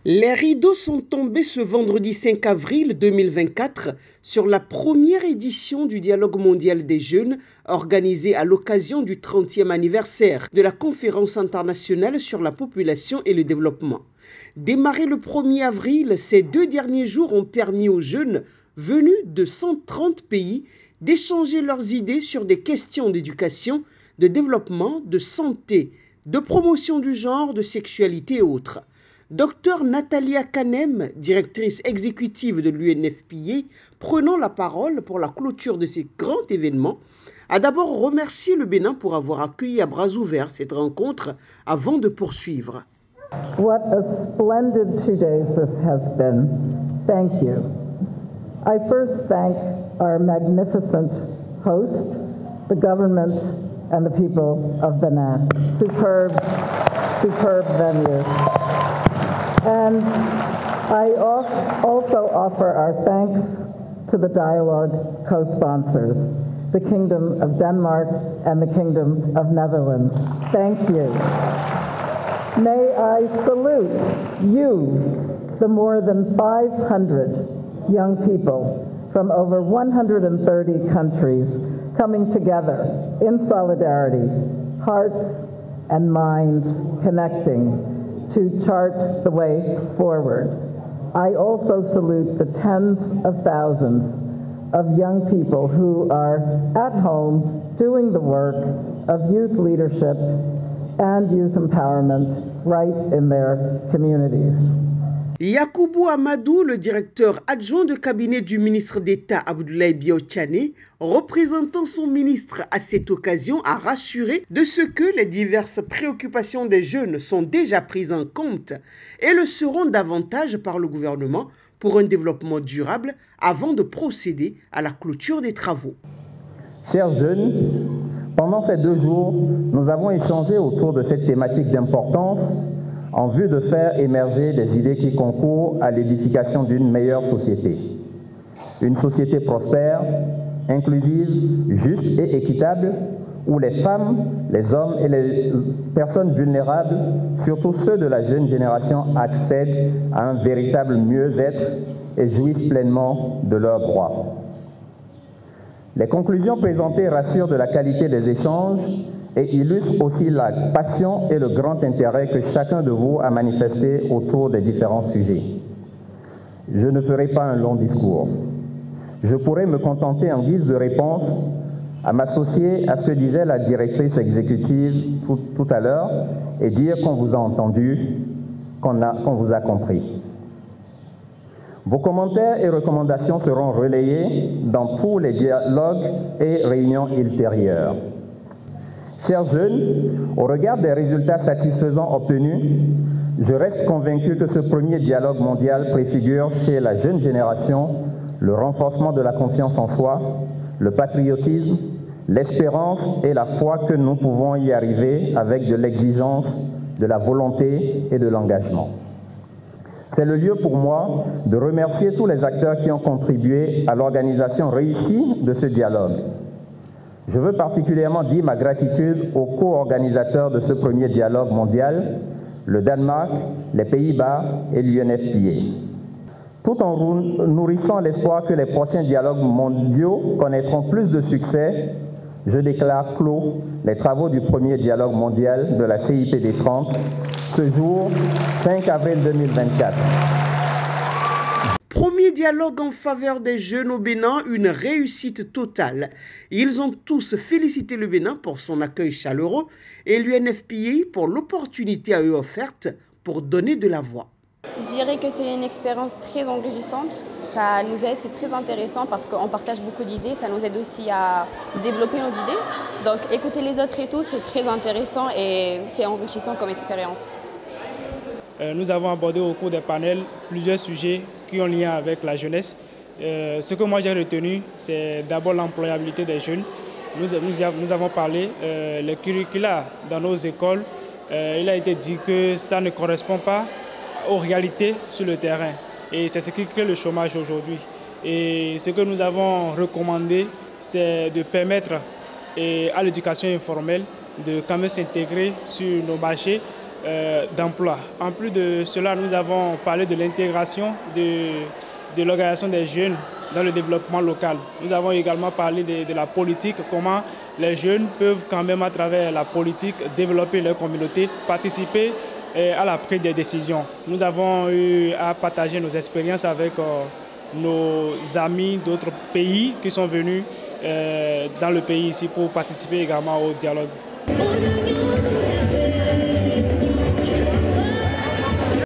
Les rideaux sont tombés ce vendredi 5 avril 2024 sur la première édition du Dialogue mondial des jeunes organisé à l'occasion du 30e anniversaire de la Conférence internationale sur la population et le développement. Démarré le 1er avril, ces 2 derniers jours ont permis aux jeunes venus de 130 pays d'échanger leurs idées sur des questions d'éducation, de développement, de santé, de promotion du genre, de sexualité et autres. Dr Natalia Kanem, directrice exécutive de l'UNFPA, prenant la parole pour la clôture de ces grands événements, a d'abord remercié le Bénin pour avoir accueilli à bras ouverts cette rencontre avant de poursuivre. What a splendid 2 days this has been. Thank you. I first thank our magnificent host, the government and the people of Benin. Superb venue. And I also offer our thanks to the Dialogue co-sponsors, the Kingdom of Denmark and the Kingdom of Netherlands. Thank you. May I salute you, the more than 500 young people from over 130 countries coming together in solidarity, hearts and minds connecting to chart the way forward. I also salute the tens of thousands of young people who are at home doing the work of youth leadership and youth empowerment right in their communities. Yakubu Amadou, le directeur adjoint de cabinet du ministre d'État Abdoulaye Biao-Tchane, représentant son ministre à cette occasion, a rassuré de ce que les diverses préoccupations des jeunes sont déjà prises en compte et le seront davantage par le gouvernement pour un développement durable avant de procéder à la clôture des travaux. Chers jeunes, pendant ces 2 jours, nous avons échangé autour de cette thématique d'importance en vue de faire émerger des idées qui concourent à l'édification d'une meilleure société. Une société prospère, inclusive, juste et équitable, où les femmes, les hommes et les personnes vulnérables, surtout ceux de la jeune génération, accèdent à un véritable mieux-être et jouissent pleinement de leurs droits. Les conclusions présentées rassurent de la qualité des échanges et illustre aussi la passion et le grand intérêt que chacun de vous a manifesté autour des différents sujets. Je ne ferai pas un long discours. Je pourrais me contenter en guise de réponse à m'associer à ce que disait la directrice exécutive tout à l'heure et dire qu'on vous a entendu, qu'on vous a compris. Vos commentaires et recommandations seront relayés dans tous les dialogues et réunions ultérieures. Chers jeunes, au regard des résultats satisfaisants obtenus, je reste convaincu que ce premier dialogue mondial préfigure chez la jeune génération le renforcement de la confiance en soi, le patriotisme, l'espérance et la foi que nous pouvons y arriver avec de l'exigence, de la volonté et de l'engagement. C'est le lieu pour moi de remercier tous les acteurs qui ont contribué à l'organisation réussie de ce dialogue. Je veux particulièrement dire ma gratitude aux co-organisateurs de ce premier dialogue mondial, le Danemark, les Pays-Bas et l'UNFPA. Tout en nourrissant l'espoir que les prochains dialogues mondiaux connaîtront plus de succès, je déclare clos les travaux du premier dialogue mondial de la CIPD 30, ce jour 5 avril 2024. Premier dialogue en faveur des jeunes au Bénin, une réussite totale. Ils ont tous félicité le Bénin pour son accueil chaleureux et l'UNFPA pour l'opportunité à eux offerte pour donner de la voix. Je dirais que c'est une expérience très enrichissante. Ça nous aide, c'est très intéressant parce qu'on partage beaucoup d'idées. Ça nous aide aussi à développer nos idées. Donc écouter les autres et tout, c'est très intéressant et c'est enrichissant comme expérience. Nous avons abordé au cours des panels plusieurs sujets qui ont lien avec la jeunesse. Ce que moi j'ai retenu, c'est d'abord l'employabilité des jeunes. Nous avons parlé les curricula dans nos écoles. Il a été dit que ça ne correspond pas aux réalités sur le terrain. Et c'est ce qui crée le chômage aujourd'hui. Et ce que nous avons recommandé, c'est de permettre à l'éducation informelle de quand même s'intégrer sur nos marchés d'emploi. En plus de cela, nous avons parlé de l'intégration de l'organisation des jeunes dans le développement local. Nous avons également parlé de la politique, comment les jeunes peuvent quand même à travers la politique développer leur communauté, participer à la prise des décisions. Nous avons eu à partager nos expériences avec nos amis d'autres pays qui sont venus dans le pays ici pour participer également au dialogue.